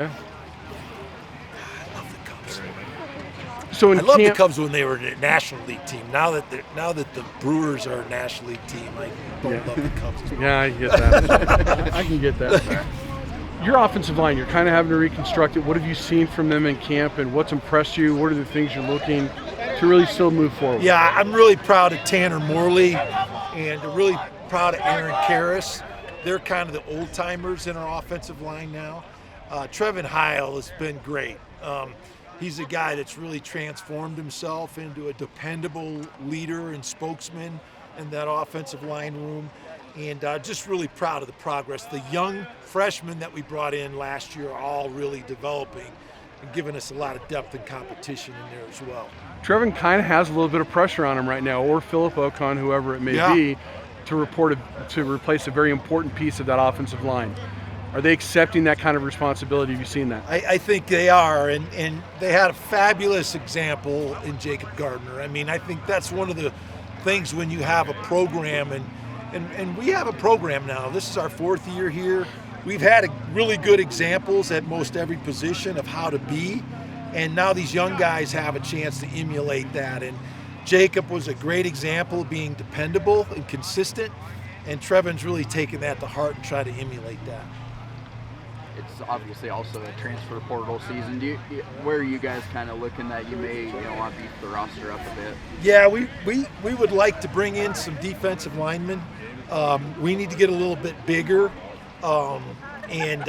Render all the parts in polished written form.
Yeah. I love the Cubs. So in I love the camp, Cubs when they were a National League team. Now that the Brewers are a National League team, I don't love the Cubs as much. yeah, I get that. I can get that. Your offensive line, you're kind of having to reconstruct it. What have you seen from them in camp, and what's impressed you? What are the things you're looking to really still move forward? Yeah, I'm really proud of Tanner Morley and really proud of Aaron Karras. They're kind of the old timers in our offensive line now. Trevin Heil has been great. He's a guy that's really transformed himself into a dependable leader and spokesman in that offensive line room. And just really proud of the progress. The young freshmen that we brought in last year are all really developing and giving us a lot of depth and competition in there as well. Trevin kind of has a little bit of pressure on him right now, or Philip Ocon, whoever it may be, to replace a very important piece of that offensive line. Are they accepting that kind of responsibility? Have you seen that? I think they are, and they had a fabulous example in Jacob Gardner. I mean, I think that's one of the things when you have a program, and we have a program now. This is our 4th year here. We've had really good examples at most every position of how to be, and now these young guys have a chance to emulate that. And Jacob was a great example of being dependable and consistent, and Trevin's really taken that to heart and tried to emulate that. It's obviously also a transfer portal season. Where are you guys kind of looking that you may want to beef the roster up a bit? Yeah, we would like to bring in some defensive linemen. We need to get a little bit bigger, and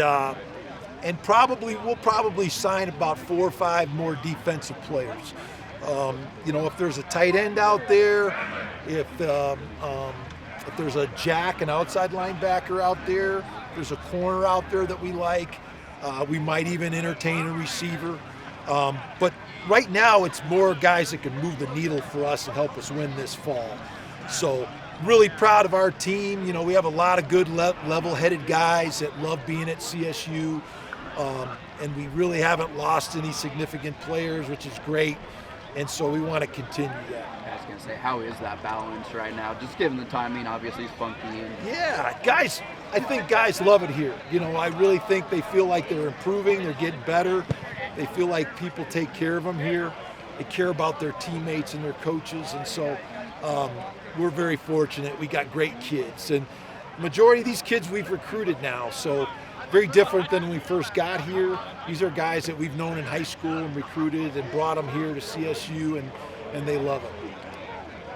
we'll probably sign about 4 or 5 more defensive players. If there's a tight end out there, if there's a jack, an outside linebacker out there, there's a corner out there that we like. We might even entertain a receiver. But right now, it's more guys that can move the needle for us and help us win this fall. So really proud of our team. We have a lot of good level-headed guys that love being at CSU. And we really haven't lost any significant players, which is great. And so we want to continue that. I was going to say, how is that balance right now? Just given the timing, obviously it's funky. Yeah, guys, I think guys love it here. I really think they feel like they're improving, they're getting better. They feel like people take care of them here. They care about their teammates and their coaches. And so we're very fortunate. We got great kids. And the majority of these kids we've recruited now. So very different than when we first got here. These are guys that we've known in high school and recruited and brought them here to CSU, and they love it.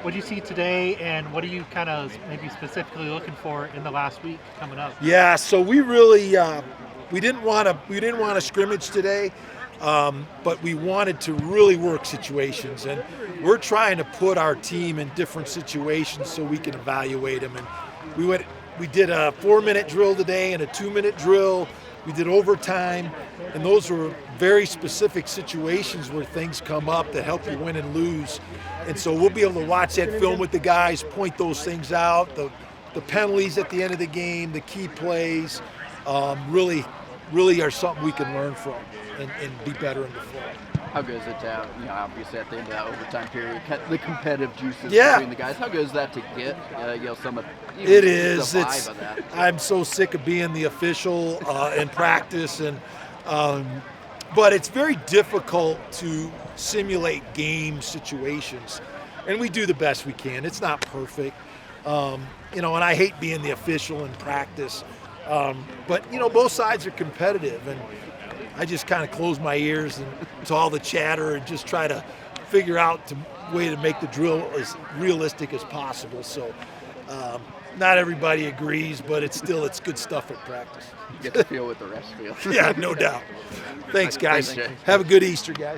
What do you see today, and what are you kind of maybe specifically looking for in the last week coming up? Yeah, so we really we didn't want to scrimmage today, but we wanted to really work situations, and we're trying to put our team in different situations so we can evaluate them. And we did a 4-minute drill today and a 2-minute drill. We did overtime, and those were very specific situations where things come up that help you win and lose. And so we'll be able to watch that film with the guys, point those things out, the penalties at the end of the game, the key plays, really are something we can learn from and be better in the flow. How good is it to have, obviously at the end of that overtime period, the competitive juices between the guys? How good is that to get, some of it is. The vibe of that? I'm so sick of being the official in practice, but it's very difficult to simulate game situations, and we do the best we can. It's not perfect, and I hate being the official in practice, but both sides are competitive, and I just kind of close my ears to all the chatter and just try to figure out a way to make the drill as realistic as possible. So not everybody agrees, but it's good stuff at practice. You get to feel what the rest feel. Yeah, no doubt. Thanks, guys. Thanks, Jay. Have a good Easter, guys.